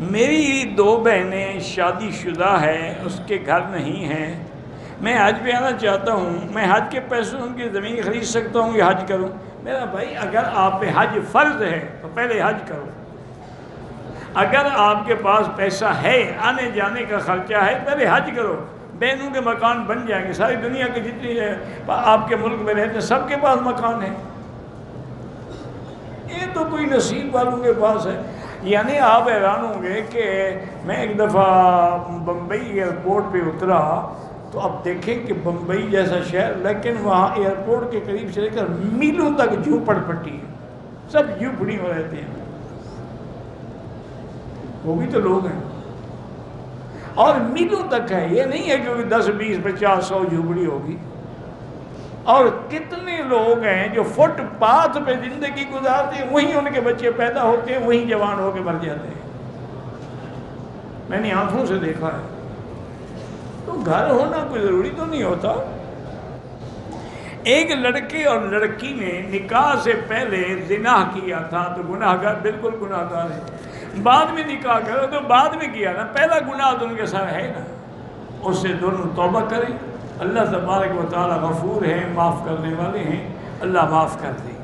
میری 2 بہنیں شادی شدہ ہیں، اس کے گھر نہیں ہیں، میں حج پہ آنا چاہتا ہوں، میں حج کے پیسوں ان کی زمین خرید سکتا ہوں یا حج کروں؟ میرا بھائی اگر آپ پہ حج فرض ہے تو پہلے حج کرو۔ اگر آپ کے پاس پیسہ ہے، آنے جانے کا خرچہ ہے، پہلے حج کرو۔ بہنوں کے مکان بن جائیں گے، ساری دنیا کے جتنی آپ کے ملک میں رہتے ہیں سب کے پاس مکان ہے، یہ تو کوئی نصیب والوں کے پاس ہے۔ یعنی آپ حیران ہوں گے کہ میں ایک دفعہ بمبئی ایئرپورٹ پہ اترا تو اب دیکھیں کہ بمبئی جیسا شہر، لیکن وہاں ایئرپورٹ کے قریب سے لے کر میلوں تک جھوپڑ پٹی ہے، سب جھوپڑیوں میں رہتے ہیں، وہ بھی تو لوگ ہیں، اور میلوں تک ہے، یہ نہیں ہے کہ 10 20 50 100 جھوپڑی ہوگی۔ اور کتنے لوگ ہیں جو فٹ پاتھ پہ زندگی گزارتے ہیں، وہیں ان کے بچے پیدا ہوتے ہیں، وہیں جوان ہو کے مر جاتے ہیں، میں نے آنکھوں سے دیکھا ہے۔ تو گھر ہونا کوئی ضروری تو نہیں ہوتا۔ ایک لڑکے اور لڑکی نے نکاح سے پہلے زنا کیا تھا تو گناہ گار، بالکل گناہ گار ہے۔ بعد میں نکاح کرو تو بعد میں کیا نا، پہلا گناہ تو ان کے ساتھ ہے نا، اس سے دونوں توبہ کریں۔ اللہ تبارک و تعالی غفور ہیں، معاف کرنے والے ہیں، اللہ معاف کر دیں گے۔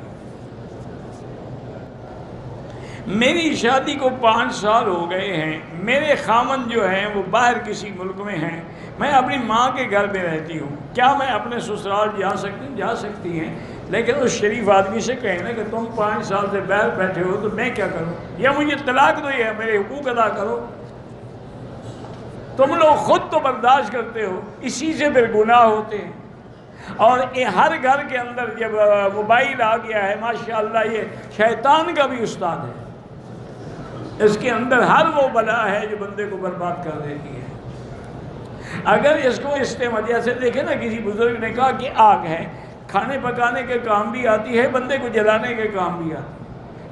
میری شادی کو 5 سال ہو گئے ہیں، میرے خامن جو ہیں وہ باہر کسی ملک میں ہیں، میں اپنی ماں کے گھر میں رہتی ہوں، کیا میں اپنے سسرال جا سکتی ہوں؟ جا سکتی ہیں، لیکن اس شریف آدمی سے کہیں نا کہ تم 5 سال سے باہر بیٹھے ہو تو میں کیا کروں، یا مجھے طلاق دو یا میرے حقوق ادا کرو۔ تم لوگ خود تو برداشت کرتے ہو، اسی سے پھر گناہ ہوتے ہیں۔ اور ہر گھر کے اندر جب موبائل آ گیا ہے، ماشاءاللہ یہ شیطان کا بھی استاد ہے، اس کے اندر ہر وہ بلا ہے جو بندے کو برباد کر دیتی ہے۔ اگر اس کو استعمال سے دیکھیں نا، کسی بزرگ نے کہا کہ آگ ہے، کھانے پکانے کے کام بھی آتی ہے، بندے کو جلانے کے کام بھی آتی ہے۔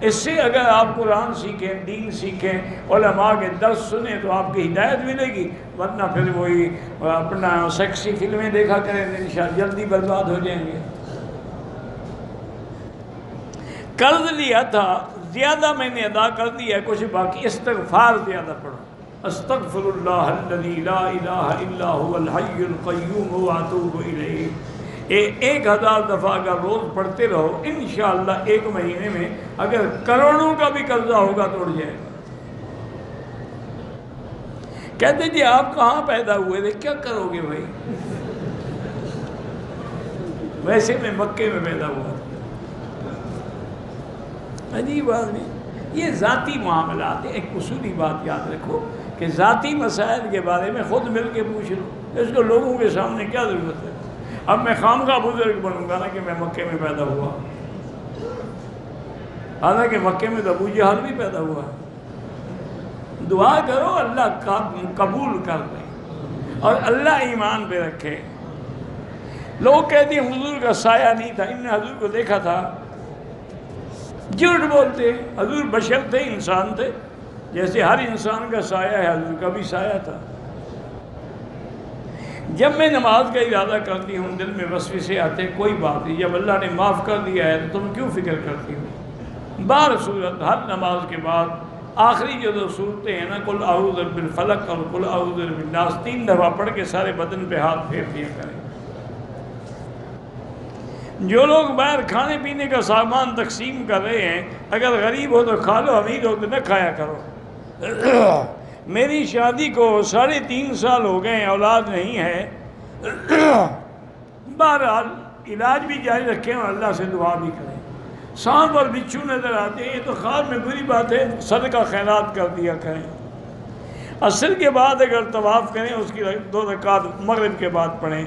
اس سے اگر آپ قرآن سیکھیں، دین سیکھیں، علماء کے درس سنیں تو آپ کی ہدایت ملے گی، ورنہ پھر وہی اپنا سیکسی فلمیں دیکھا کریں، انشاءاللہ جلدی برباد ہو جائیں گے۔ قرض لیا تھا، زیادہ میں نے ادا کر دیا، کچھ باقی، استغفار زیادہ پڑھو۔ استغفر اللہ الذی لا الہ الا هو الحی القیوم واتوب الیہ، 1000 دفعہ اگر روز پڑھتے رہو، انشاءاللہ 1 مہینے میں اگر کروڑوں کا بھی قرضہ ہوگا تو اڑ جائے گا۔ کہتے جی آپ کہاں پیدا ہوئے تھے؟ کیا کرو گے بھائی، ویسے میں مکے میں پیدا ہوا تھا۔ عجیب آدمی، یہ ذاتی معاملات ہیں۔ ایک اصولی بات یاد رکھو کہ ذاتی مسائل کے بارے میں خود مل کے پوچھ لو، اس کو لوگوں کے سامنے کیا ضرورت ہے؟ اب میں خامخواہ بزرگ بنوں گا نا کہ میں مکے میں پیدا ہوا، حالانکہ مکے میں تو ابو جہل بھی پیدا ہوا ہے۔ دعا کرو اللہ قبول کر لے اور اللہ ایمان پہ رکھے۔ لوگ کہتے ہیں حضور کا سایہ نہیں تھا، انہوں نے حضور کو دیکھا تھا، جھوٹ بولتے ہیں۔ حضور بشر تھے، انسان تھے، جیسے ہر انسان کا سایہ ہے، حضور کا بھی سایہ تھا۔ جب میں نماز کا ارادہ کرتی ہوں دل میں وسوسے آتے، کوئی بات نہیں، جب اللہ نے معاف کر دیا ہے تو تم کیوں فکر کرتی ہو؟ بار صورت ہر نماز کے بعد آخری جو 2 صورتیں ہیں نا، قل اعوذ بالفلق اور قل اعوذ بالناس، 3 دفعہ پڑھ کے سارے بدن پہ ہاتھ پھیر دیا کریں۔ جو لوگ باہر کھانے پینے کا سامان تقسیم کر رہے ہیں، اگر غریب ہو تو کھا لو، امیر ہو تو نہ کھایا کرو۔ میری شادی کو 3.5 سال ہو گئے، اولاد نہیں ہے، بہرحال علاج بھی جاری رکھیں اور اللہ سے دعا بھی کریں۔ سانپ اور بچھو نظر آتے ہیں، یہ تو خواب میں بری بات ہے، صدقہ خیرات کر دیا کریں۔ عصر کے بعد اگر طواف کریں، اس کی 2 رکعت مغرب کے بعد پڑھیں۔